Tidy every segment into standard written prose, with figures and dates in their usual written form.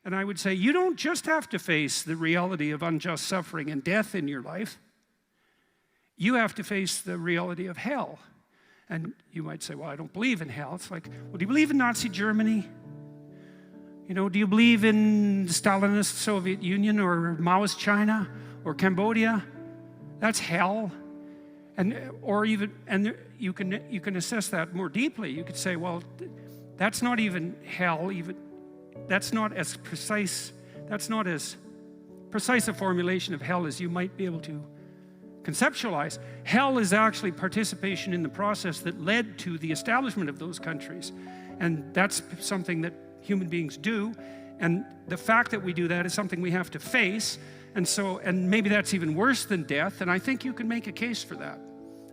And I would say, you don't just have to face the reality of unjust suffering and death in your life. You have to face the reality of hell. And you might say, well, I don't believe in hell. It's like, well, do you believe in Nazi Germany? You know, do you believe in the Stalinist Soviet Union or Maoist China or Cambodia? That's hell. And you can assess that more deeply. You could say, well, that's not even hell. That's not as precise a formulation of hell as you might be able to conceptualize. Hell is actually participation in the process that led to the establishment of those countries. And that's something that human beings do. And the fact that we do that is something we have to face. And maybe that's even worse than death. And I think you can make a case for that.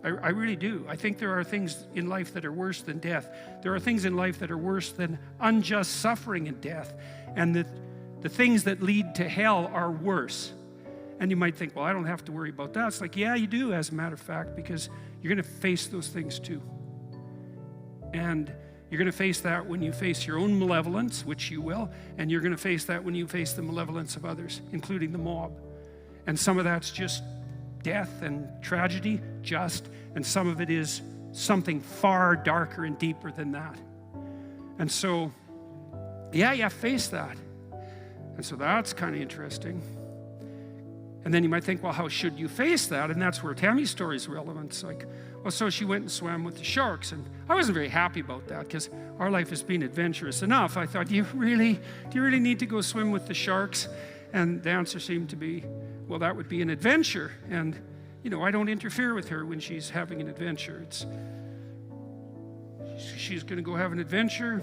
I really do. I think there are things in life that are worse than death. There are things in life that are worse than unjust suffering and death. And the things that lead to hell are worse. And you might think, well, I don't have to worry about that. It's like, yeah, you do, as a matter of fact, because you're going to face those things too. And you're going to face that when you face your own malevolence, which you will, and you're going to face that when you face the malevolence of others, including the mob. And some of that's just death and tragedy, and some of it is something far darker and deeper than that. And so, yeah, you face that. And so that's kind of interesting. And then you might think, well, how should you face that? And that's where Tammy's story is relevant. It's like, well, so she went and swam with the sharks. And I wasn't very happy about that because our life has been adventurous enough. I thought, do you really need to go swim with the sharks? And the answer seemed to be, well, that would be an adventure. And, you know, I don't interfere with her when she's having an adventure. She's going to go have an adventure.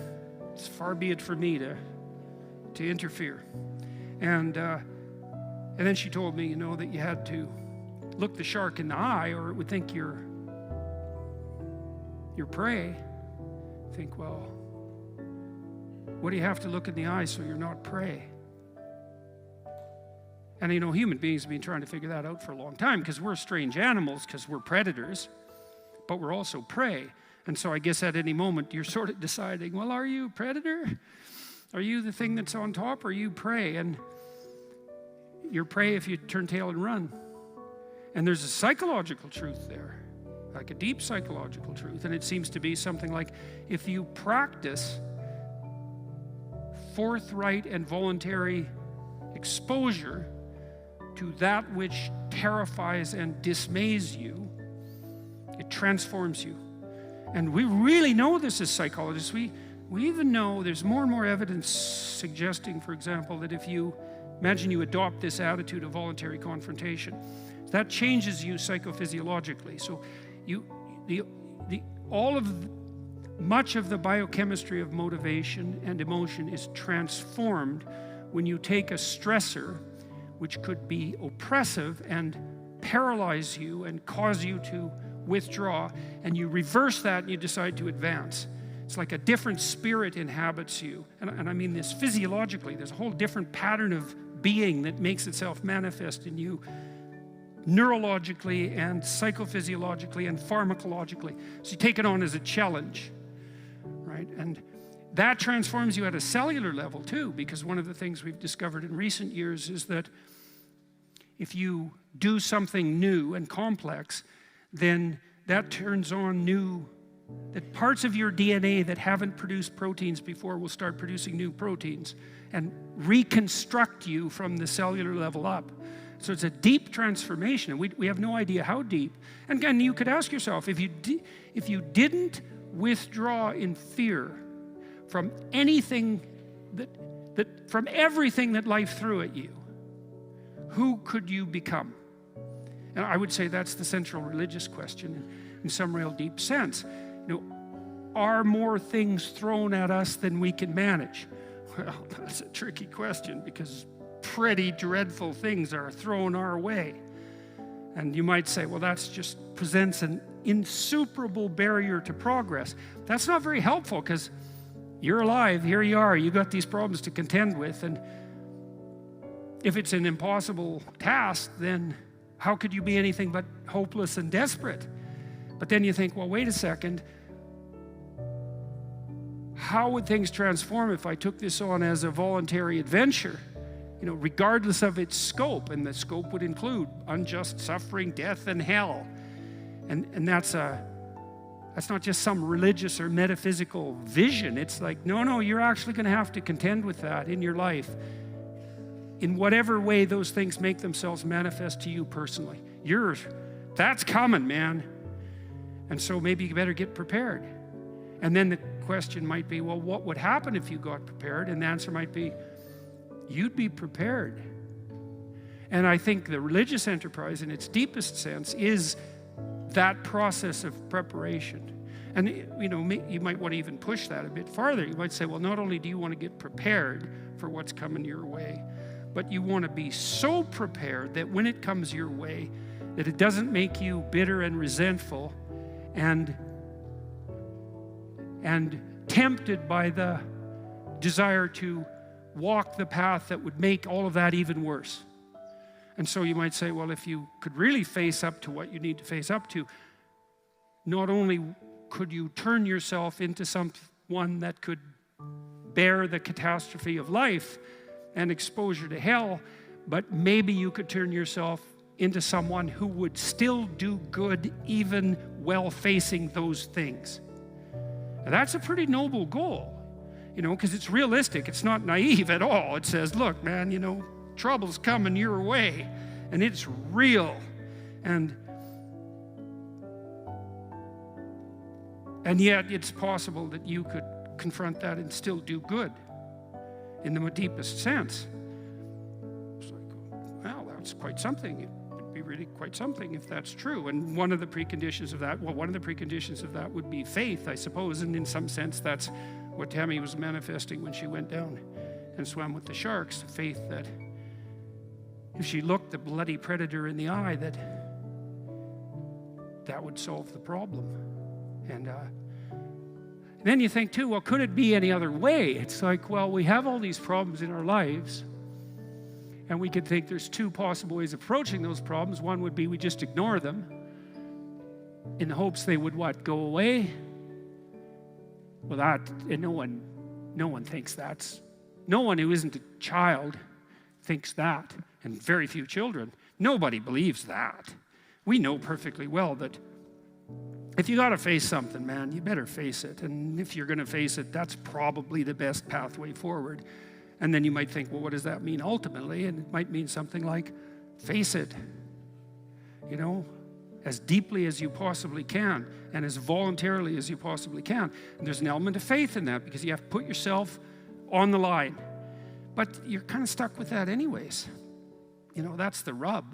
It's far be it for me to interfere. And then she told me, you know, that you had to look the shark in the eye or it would think you're prey. Think, well, what do you have to look in the eye so you're not prey? And you know, human beings have been trying to figure that out for a long time because we're strange animals, because we're predators, but we're also prey. And so I guess at any moment you're sort of deciding, well, are you a predator? Are you the thing that's on top, or are you prey? And you're prey if you turn tail and run. And there's a psychological truth there, like a deep psychological truth. And it seems to be something like, if you practice forthright and voluntary exposure to that which terrifies and dismays you, it transforms you. And we really know this as psychologists. We even know there's more and more evidence suggesting, for example, that if you imagine you adopt this attitude of voluntary confrontation, that changes you psychophysiologically. So much of the biochemistry of motivation and emotion is transformed when you take a stressor which could be oppressive and paralyze you and cause you to withdraw, and you reverse that and you decide to advance. It's like a different spirit inhabits you. And I mean this physiologically. There's a whole different pattern of being that makes itself manifest in you neurologically and psychophysiologically and pharmacologically. So you take it on as a challenge, right? And that transforms you at a cellular level too, because one of the things we've discovered in recent years is that if you do something new and complex, then that turns on that parts of your DNA that haven't produced proteins before will start producing new proteins and reconstruct you from the cellular level up. So it's a deep transformation, and we have no idea how deep. And again, you could ask yourself, if you didn't withdraw in fear from anything from everything that life threw at you, who could you become? And I would say that's the central religious question in some real deep sense. You know, are more things thrown at us than we can manage? Well, that's a tricky question, because pretty dreadful things are thrown our way. And you might say, well, that's just presents an insuperable barrier to progress. That's not very helpful, because you're alive, here you are, you got these problems to contend with, and if it's an impossible task, then how could you be anything but hopeless and desperate? But then you think, well, wait a second, how would things transform if I took this on as a voluntary adventure? You know, regardless of its scope, and the scope would include unjust suffering, death, and hell. And that's not just some religious or metaphysical vision. It's like, no, you're actually going to have to contend with that in your life, in whatever way those things make themselves manifest to you personally. That's coming, man. And so maybe you better get prepared. And then the question might be, well, what would happen if you got prepared? And the answer might be, you'd be prepared. And I think the religious enterprise in its deepest sense is that process of preparation. And you know, you might want to even push that a bit farther. You might say, well, not only do you want to get prepared for what's coming your way, but you want to be so prepared that when it comes your way, that it doesn't make you bitter and resentful and tempted by the desire to walk the path that would make all of that even worse. And so you might say, well, if you could really face up to what you need to face up to, not only could you turn yourself into someone that could bear the catastrophe of life and exposure to hell, but maybe you could turn yourself into someone who would still do good even while facing those things. Now, that's a pretty noble goal, you know, because it's realistic. It's not naive at all. It says, look, man, you know, trouble's coming your way, and it's real. And yet it's possible that you could confront that and still do good in the deepest sense. It's like, well, that's quite something. It would be really quite something if that's true. And one of the preconditions of that would be faith, I suppose. And in some sense, that's what Tammy was manifesting when she went down and swam with the sharks. Faith that if she looked the bloody predator in the eye, that would solve the problem. And then you think too, well, could it be any other way? It's like, well, we have all these problems in our lives, and we could think there's two possible ways of approaching those problems. One would be we just ignore them in the hopes they would what, go away? Well, and no one thinks that's, no one who isn't a child thinks that, and very few children. Nobody believes that. We know perfectly well that if you got to face something, man, you better face it. And if you're going to face it, that's probably the best pathway forward. And then you might think, well, what does that mean ultimately? And it might mean something like, face it, you know, as deeply as you possibly can and as voluntarily as you possibly can. And there's an element of faith in that because you have to put yourself on the line. But you're kind of stuck with that anyways. You know, that's the rub.